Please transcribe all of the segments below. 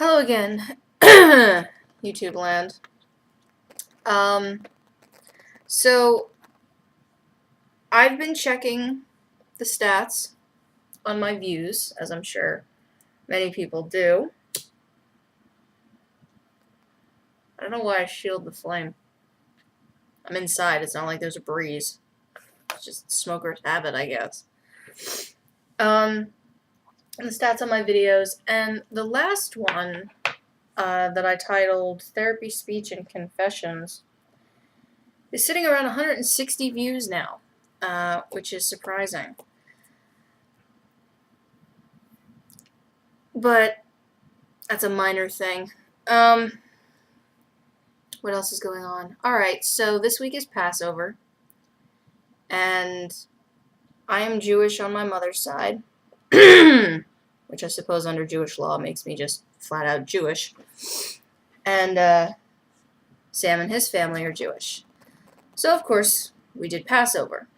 Hello again, YouTube land. So I've been checking the stats on my views, as I'm sure many people do. I don't know why I shield the flame. I'm inside. It's not like there's a breeze. It's just smoker's habit, I guess. The stats on my videos, and the last one that I titled Therapy, Speech, and Confessions is sitting around 160 views now, which is surprising. But that's a minor thing. What else is going on? Alright, so this week is Passover, and I am Jewish on my mother's side, which I suppose under Jewish law makes me just flat out Jewish. And Sam and his family are Jewish. So, of course, we did Passover.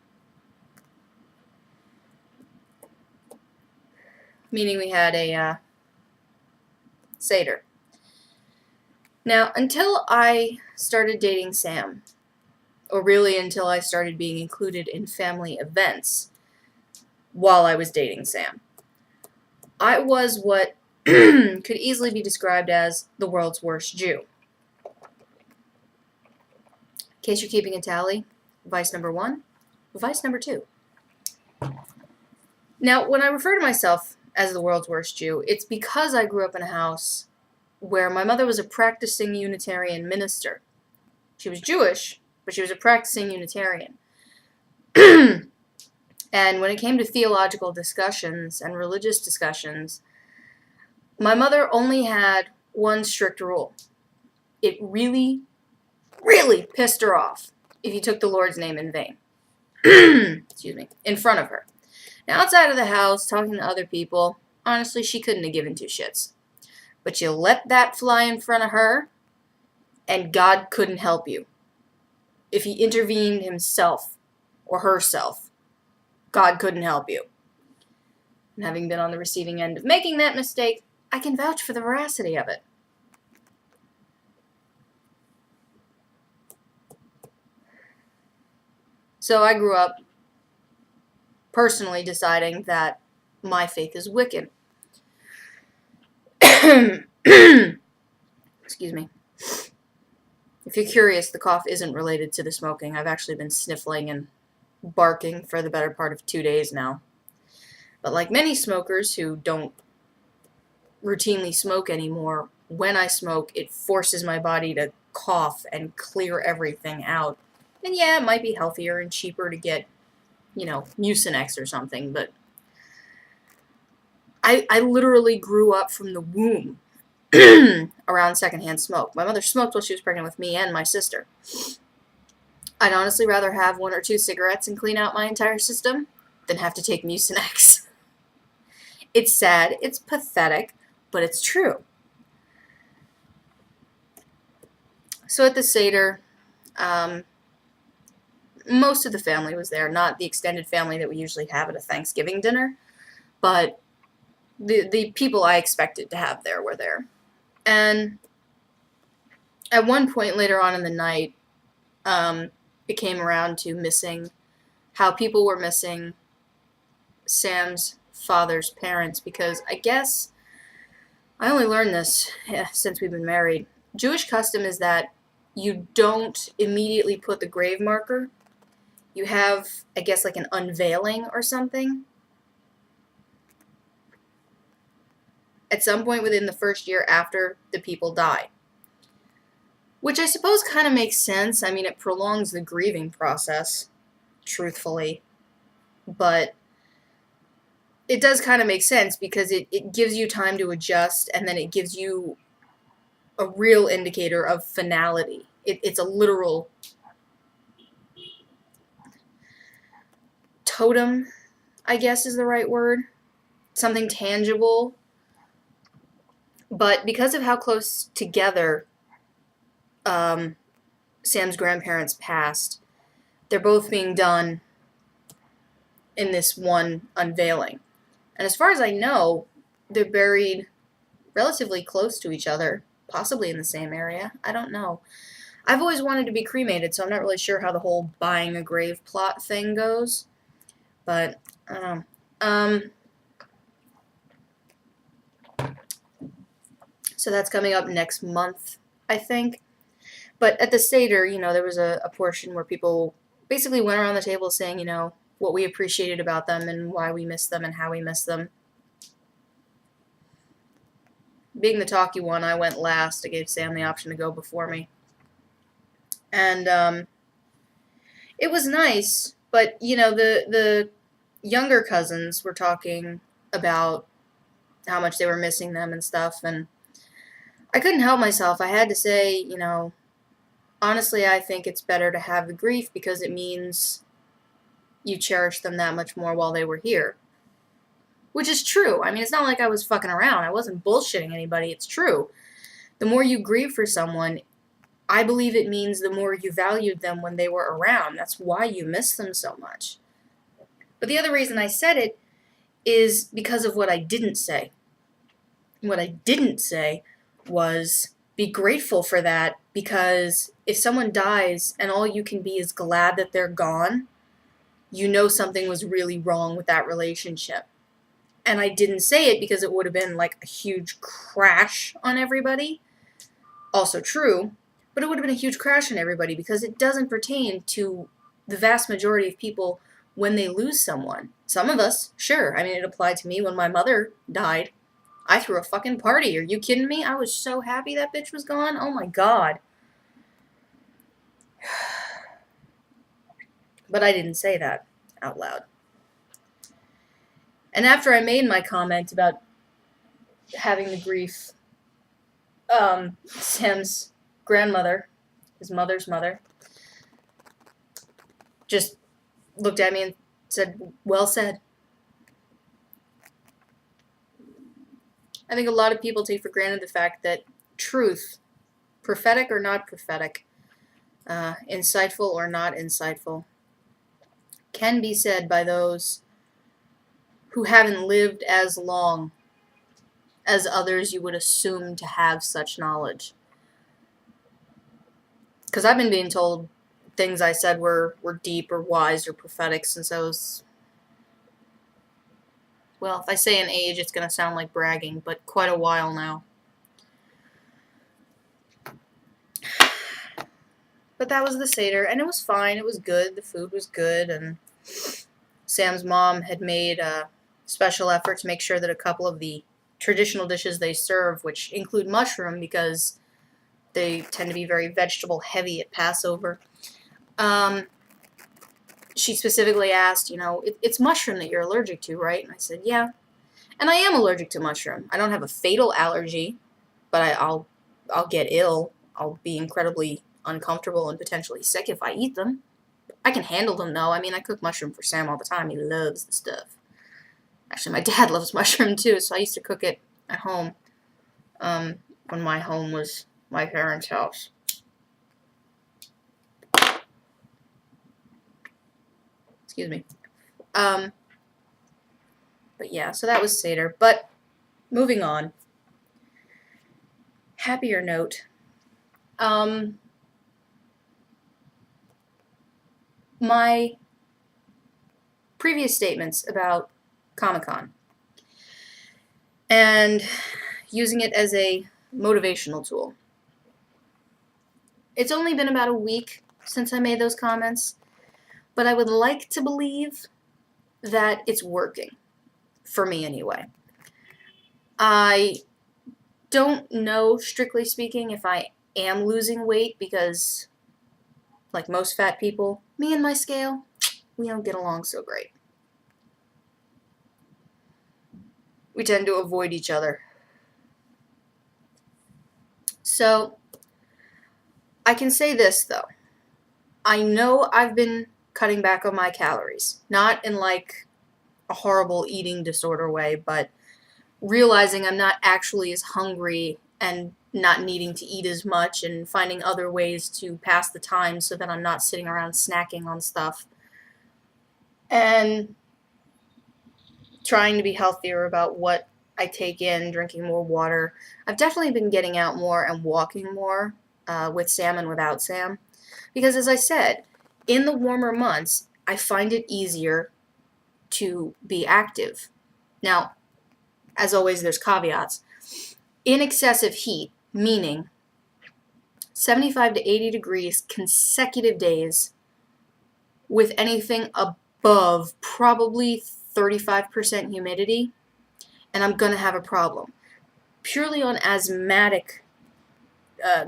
Meaning we had a sedar. Now, until I started dating Sam, or really until I started being included in family events while I was dating Sam, I was what could easily be described as the world's worst Jew. In case you're keeping a tally, vice number 1, vice number 2. Now, when I refer to myself as the world's worst Jew, it's because I grew up in a house where my mother was a practicing Unitarian minister. She was Jewish, but she was a practicing Unitarian. And when it came to theological discussions and religious discussions, my mother only had one strict rule. It really, really pissed her off if you took the Lord's name in vain. Excuse me, in front of her. Now, outside of the house, talking to other people, honestly, she couldn't have given two shits. But you let that fly in front of her, and God couldn't help you. If he intervened himself or herself, God couldn't help you. And having been on the receiving end of making that mistake, I can vouch for the veracity of it. So I grew up personally deciding that my faith is Wiccan. Excuse me. If you're curious, the cough isn't related to the smoking. I've actually been sniffling and barking for the better part of 2 days now. But like many smokers who don't routinely smoke anymore, when I smoke, it forces my body to cough and clear everything out. And yeah, it might be healthier and cheaper to get, Mucinex or something, but I literally grew up from the womb around secondhand smoke. My mother smoked while she was pregnant with me and my sister. I'd honestly rather have 1 or 2 cigarettes and clean out my entire system than have to take Mucinex. It's sad, it's pathetic, but it's true. So at the Seder, most of the family was there, not the extended family that we usually have at a Thanksgiving dinner, but the people I expected to have there were there. And at one point later on in the night, it came around to how people were missing Sam's father's parents, because I guess I only learned this since we've been married. Jewish custom is that you don't immediately put the grave marker. You have, I guess, like an unveiling or something. At some point within the first year after the people die. Which I suppose kind of makes sense. I mean, it prolongs the grieving process, truthfully. But it does kind of make sense because it gives you time to adjust, and then it gives you a real indicator of finality. It's a literal totem, I guess is the right word. Something tangible. But because of how close together Sam's grandparents passed, they're both being done in this one unveiling. And as far as I know, they're buried relatively close to each other, possibly in the same area. I don't know. I've always wanted to be cremated, so I'm not really sure how the whole buying a grave plot thing goes. But, I don't know. So that's coming up next month, I think. But at the Seder, there was a portion where people basically went around the table saying, what we appreciated about them and why we miss them and how we miss them. Being the talky one, I went last. I gave Sam the option to go before me. And it was nice, but, the younger cousins were talking about how much they were missing them and stuff, and I couldn't help myself. I had to say, honestly, I think it's better to have the grief because it means you cherish them that much more while they were here. Which is true. I mean, it's not like I was fucking around. I wasn't bullshitting anybody. It's true. The more you grieve for someone, I believe it means the more you valued them when they were around. That's why you miss them so much. But the other reason I said it is because of what I didn't say. What I didn't say was be grateful for that, because if someone dies and all you can be is glad that they're gone, you know something was really wrong with that relationship. And I didn't say it because it would have been like a huge crash on everybody. Also true, but it would have been a huge crash on everybody because it doesn't pertain to the vast majority of people when they lose someone. Some of us, sure. I mean, it applied to me when my mother died. I threw a fucking party. Are you kidding me? I was so happy that bitch was gone. Oh my god. But I didn't say that out loud. And after I made my comment about having the grief, Sam's grandmother, his mother's mother, just looked at me and said, "Well said." I think a lot of people take for granted the fact that truth, prophetic or not prophetic, insightful or not insightful, can be said by those who haven't lived as long as others you would assume to have such knowledge. Because I've been being told things I said were deep or wise or prophetic since I was... Well, if I say an age, it's going to sound like bragging, but quite a while now. But that was the Seder, and it was fine. It was good. The food was good, and Sam's mom had made a special effort to make sure that a couple of the traditional dishes they serve, which include mushroom because they tend to be very vegetable heavy at Passover, she specifically asked, it's mushroom that you're allergic to, right? And I said, yeah. And I am allergic to mushroom. I don't have a fatal allergy, but I'll get ill. I'll be incredibly uncomfortable and potentially sick if I eat them. I can handle them, though. I mean, I cook mushroom for Sam all the time. He loves the stuff. Actually, my dad loves mushroom, too, so I used to cook it at home when my home was my parents' house. Excuse me. But yeah, so that was Seder. But moving on. Happier note. My previous statements about Comic-Con and using it as a motivational tool. It's only been about a week since I made those comments, but I would like to believe that it's working. For me, anyway. I don't know, strictly speaking, if I am losing weight because, like most fat people, me and my scale, we don't get along so great. We tend to avoid each other. So, I can say this, though. I know I've been cutting back on my calories. Not in, like, a horrible eating disorder way, but realizing I'm not actually as hungry and not needing to eat as much and finding other ways to pass the time so that I'm not sitting around snacking on stuff. And trying to be healthier about what I take in, drinking more water. I've definitely been getting out more and walking more with Sam and without Sam. Because as I said, in the warmer months, I find it easier to be active. Now, as always, there's caveats. In excessive heat, meaning 75 to 80 degrees consecutive days with anything above probably 35% humidity, and I'm going to have a problem. Purely on asthmatic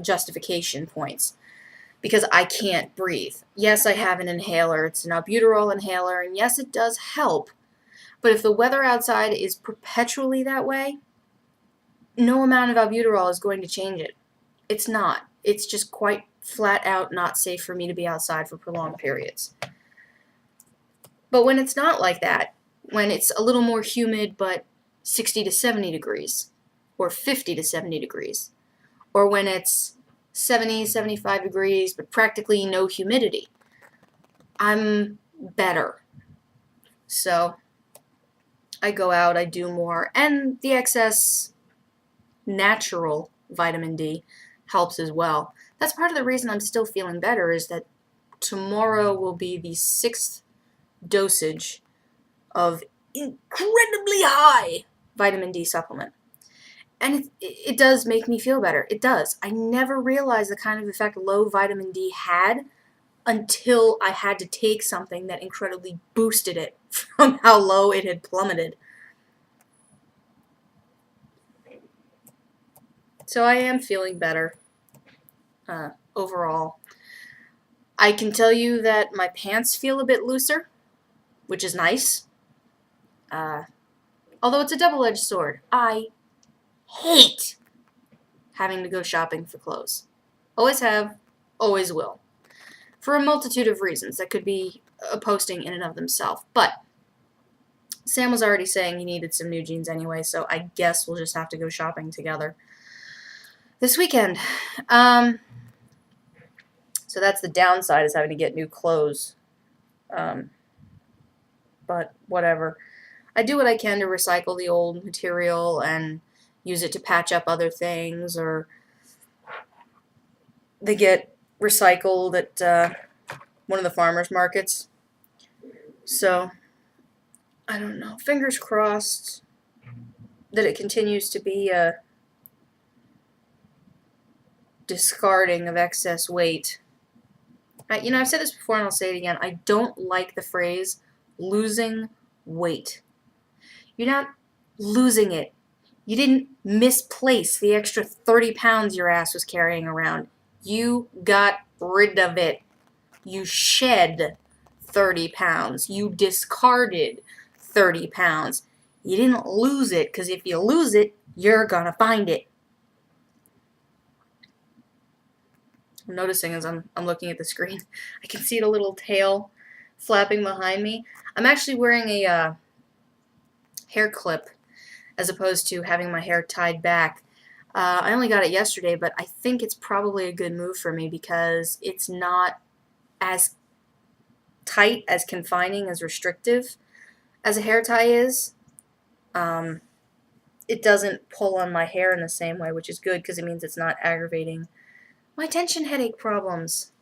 justification points, because I can't breathe. Yes, I have an inhaler. It's an albuterol inhaler, and yes, it does help. But if the weather outside is perpetually that way, no amount of albuterol is going to change it. It's not. It's just quite flat out not safe for me to be outside for prolonged periods. But when it's not like that, when it's a little more humid but 60 to 70 degrees, or 50 to 70 degrees, or when it's 70, 75 degrees but practically no humidity, I'm better. So I go out, I do more, and the excess natural vitamin D helps as well. That's part of the reason I'm still feeling better, is that tomorrow will be the 6th dosage of incredibly high vitamin D supplement. And it does make me feel better. It does. I never realized the kind of effect low vitamin D had until I had to take something that incredibly boosted it from how low it had plummeted. So I am feeling better overall. I can tell you that my pants feel a bit looser, which is nice. Although it's a double-edged sword. I hate having to go shopping for clothes. Always have, always will. For a multitude of reasons that could be a posting in and of themselves. But Sam was already saying he needed some new jeans anyway, so I guess we'll just have to go shopping together this weekend. So that's the downside, is having to get new clothes. But whatever. I do what I can to recycle the old material and use it to patch up other things, or they get recycled at one of the farmers markets. So, I don't know. Fingers crossed that it continues to be a discarding of excess weight. I've said this before and I'll say it again. I don't like the phrase losing weight. You're not losing it. You didn't misplace the extra 30 pounds your ass was carrying around. You got rid of it. You shed 30 pounds. You discarded 30 pounds. You didn't lose it, because if you lose it, you're gonna find it. I'm noticing as I'm looking at the screen, I can see the little tail flapping behind me. I'm actually wearing a hair clip as opposed to having my hair tied back. I only got it yesterday, but I think it's probably a good move for me because it's not as tight, as confining, as restrictive as a hair tie is. It doesn't pull on my hair in the same way, which is good because it means it's not aggravating my tension headache problems.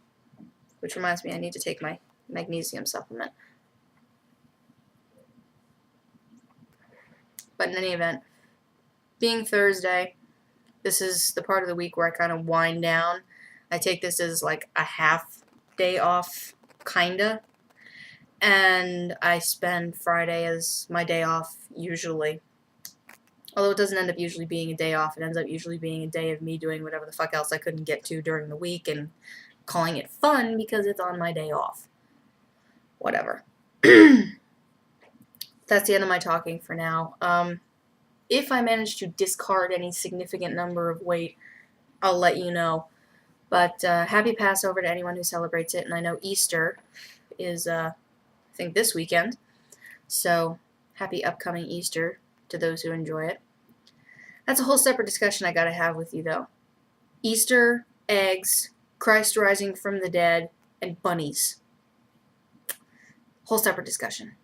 Which reminds me, I need to take my magnesium supplement. But in any event, being Thursday, this is the part of the week where I kind of wind down. I take this as like a half day off, kinda. And I spend Friday as my day off, usually. Although it doesn't end up usually being a day off, it ends up usually being a day of me doing whatever the fuck else I couldn't get to during the week and calling it fun because it's on my day off. Whatever. That's the end of my talking for now. If I manage to discard any significant number of weight, I'll let you know. But happy Passover to anyone who celebrates it. And I know Easter is, I think, this weekend. So happy upcoming Easter to those who enjoy it. That's a whole separate discussion I gotta have with you, though. Easter, eggs, Christ rising from the dead, and bunnies. Whole separate discussion.